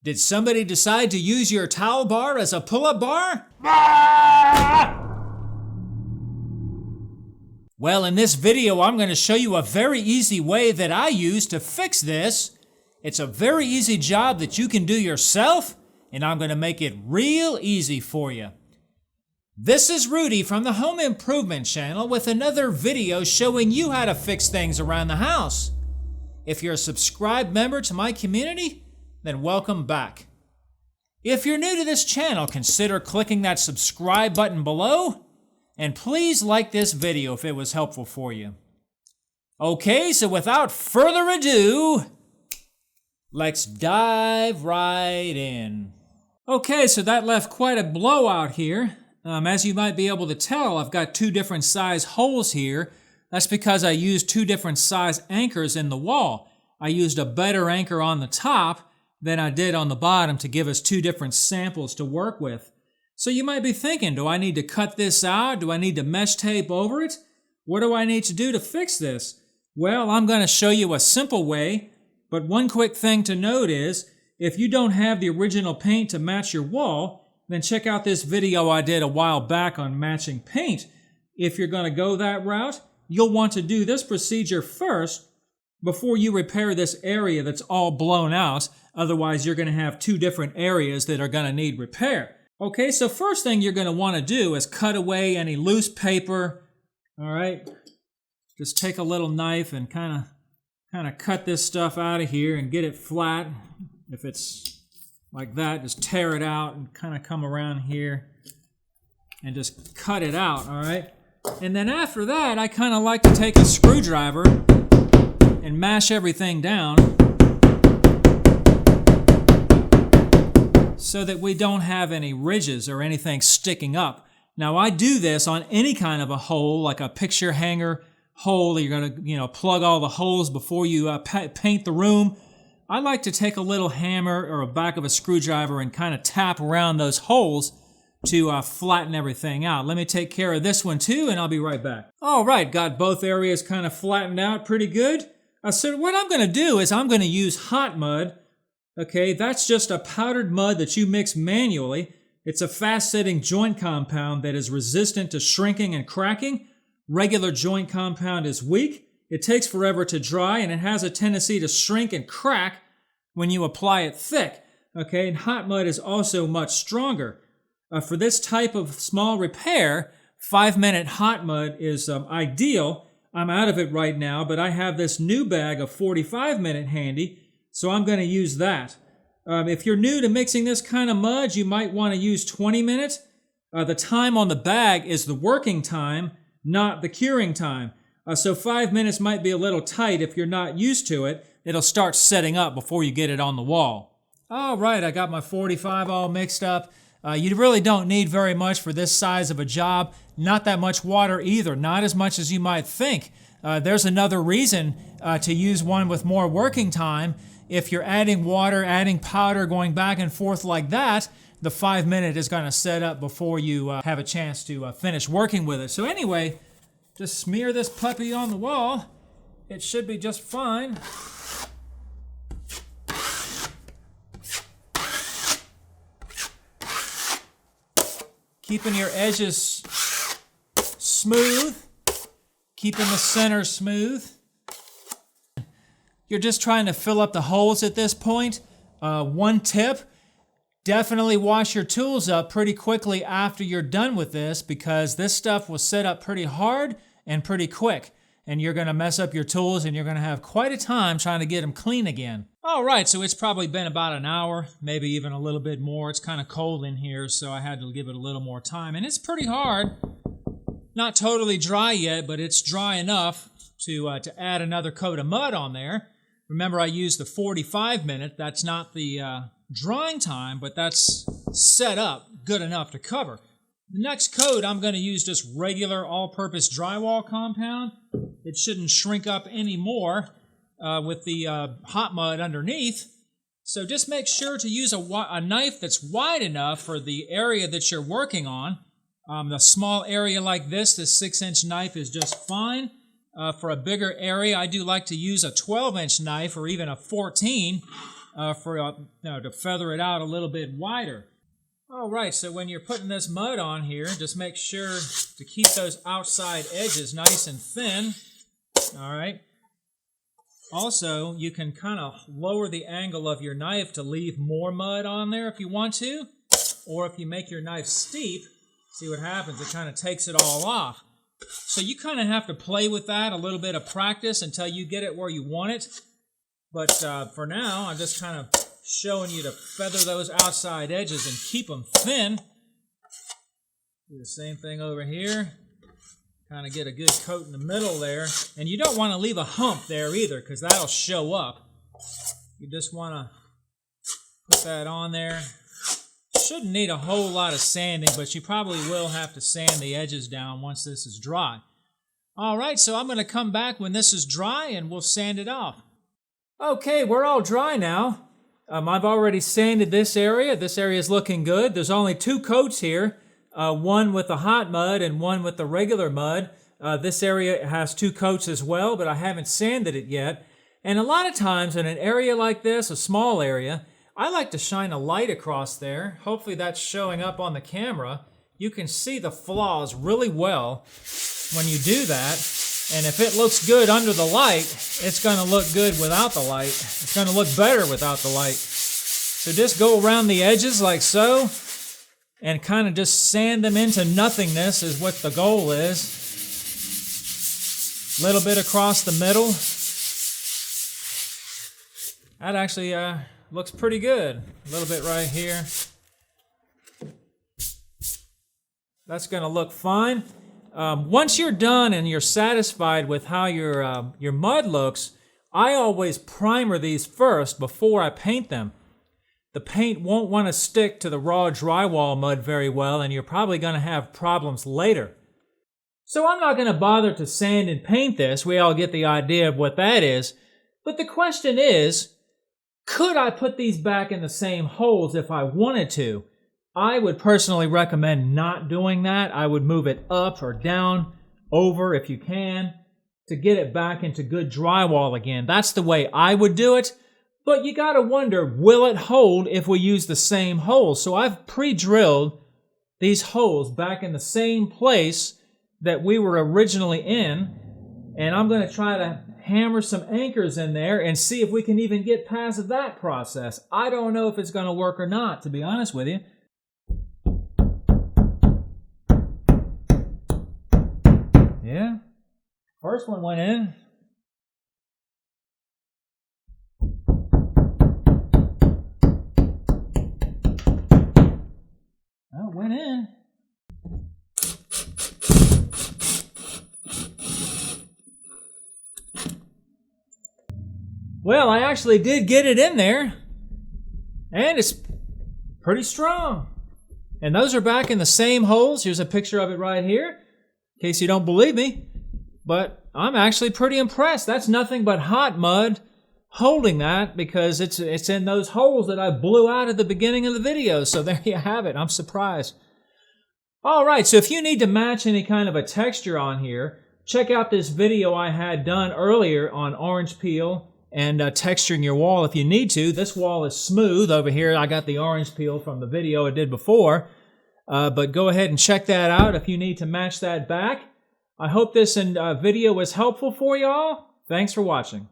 Did somebody decide to use your towel bar as a pull-up bar? Well, in this video, I'm going to show you a very easy way that I use to fix this. It's a very easy job that you can do yourself, and I'm going to make it real easy for you. This is Rudy from the Home Improvement Channel with another video showing you how to fix things around the house. If you're a subscribed member to my community, then welcome back. If you're new to this channel, consider clicking that subscribe button below, and please like this video if it was helpful for you. Okay, so without further ado, let's dive right in. Okay, so that left quite a blowout here. As you might be able to tell, I've got two different size holes here. That's because I used two different size anchors in the wall. I used a better anchor on the top than I did on the bottom to give us two different samples to work with. So you might be thinking, do I need to cut this out? Do I need to mesh tape over it? What do I need to do to fix this? Well, I'm going to show you a simple way, but one quick thing to note is, if you don't have the original paint to match your wall, then check out this video I did a while back on matching paint. If you're going to go that route, you'll want to do this procedure first before you repair this area that's all blown out. Otherwise, you're going to have two different areas that are going to need repair. Okay, so first thing you're going to want to do is cut away any loose paper. All right, just take a little knife and kind of cut this stuff out of here and get it flat. If it's like that, just tear it out and kind of come around here and just cut it out, all right? And then after that, I kind of like to take a screwdriver and mash everything down so that we don't have any ridges or anything sticking up. Now, I do this on any kind of a hole, like a picture hanger hole. You're going to, plug all the holes before you paint the room. I like to take a little hammer or a back of a screwdriver and kind of tap around those holes to flatten everything out. Let me take care of this one too, and I'll be right back. All right, got both areas kind of flattened out pretty good. So what I'm going to do is I'm going to use hot mud. Okay, that's just a powdered mud that you mix manually. It's a fast-setting joint compound that is resistant to shrinking and cracking. Regular joint compound is weak. It takes forever to dry, and it has a tendency to shrink and crack when you apply it thick. Okay, and hot mud is also much stronger. For this type of small repair, 5-minute hot mud is ideal. I'm out of it right now, but I have this new bag of 45-minute handy, so I'm going to use that. If you're new to mixing this kind of mud, you might want to use 20 minutes. The time on the bag is the working time, not the curing time. So 5 minutes might be a little tight if you're not used to it. It'll start setting up before you get it on the wall. All right, I got my 45 all mixed up. You really don't need very much for this size of a job. Not that much water either, not as much as you might think. There's another reason to use one with more working time. If you're adding water, adding powder, going back and forth like that, the 5 minute is going to set up before you have a chance to finish working with it. So anyway, just smear this puppy on the wall. It should be just fine. Keeping your edges smooth, keeping the center smooth. You're just trying to fill up the holes at this point. One tip, definitely wash your tools up pretty quickly after you're done with this, because this stuff will set up pretty hard and pretty quick, and you're going to mess up your tools and you're going to have quite a time trying to get them clean again. All right, so it's probably been about an hour, maybe even a little bit more. It's kind of cold in here, so I had to give it a little more time, and it's pretty hard. Not totally dry yet, but it's dry enough to add another coat of mud on there. Remember, I used the 45-minute. That's not the drying time, but that's set up good enough to cover. The next coat, I'm going to use just regular all-purpose drywall compound. It shouldn't shrink up any more with the hot mud underneath. So just make sure to use a knife that's wide enough for the area that you're working on. The small area like this 6-inch knife is just fine. For a bigger area, I do like to use a 12-inch knife or even a 14. to feather it out a little bit wider. All right, so when you're putting this mud on here, just make sure to keep those outside edges nice and thin. All right. Also, you can kind of lower the angle of your knife to leave more mud on there if you want to. Or if you make your knife steep, see what happens, it kind of takes it all off. So you kind of have to play with that, a little bit of practice until you get it where you want it. But for now, I'm just kind of showing you to feather those outside edges and keep them thin. Do the same thing over here. Kind of get a good coat in the middle there. And you don't want to leave a hump there either, because that'll show up. You just want to put that on there. Shouldn't need a whole lot of sanding, but you probably will have to sand the edges down once this is dry. All right, so I'm going to come back when this is dry and we'll sand it off. Okay, we're all dry now. I've already sanded this area. This area is looking good. There's only 2 coats here. One with the hot mud and one with the regular mud. This area has 2 coats as well, but I haven't sanded it yet. And a lot of times in an area like this, a small area, I like to shine a light across there. Hopefully that's showing up on the camera. You can see the flaws really well when you do that. And if it looks good under the light, it's going to look good without the light. It's going to look better without the light. So just go around the edges like so. And kind of just sand them into nothingness is what the goal is. A little bit across the middle. That actually looks pretty good. A little bit right here. That's going to look fine. Once you're done and you're satisfied with how your mud looks, I always primer these first before I paint them. The paint won't want to stick to the raw drywall mud very well, and you're probably going to have problems later. So I'm not going to bother to sand and paint this. We all get the idea of what that is. But the question is, could I put these back in the same holes if I wanted to? I would personally recommend not doing that. I would move it up or down, over if you can, to get it back into good drywall again. That's the way I would do it. But you got to wonder, will it hold if we use the same holes? So I've pre-drilled these holes back in the same place that we were originally in. And I'm going to try to hammer some anchors in there and see if we can even get past that process. I don't know if it's going to work or not, to be honest with you. Yeah, first one went in. Well, it went in. Well, I actually did get it in there, and it's pretty strong. And those are back in the same holes. Here's a picture of it right here, in case you don't believe me. But I'm actually pretty impressed. That's nothing but hot mud holding that, because it's in those holes that I blew out at the beginning of the video. So there you have it. I'm surprised. All right, so if you need to match any kind of a texture on here, check out this video I had done earlier on orange peel and texturing your wall if you need to. This wall is smooth over here. I got the orange peel from the video I did before. But go ahead and check that out if you need to match that back. I hope this video was helpful for you all. Thanks for watching.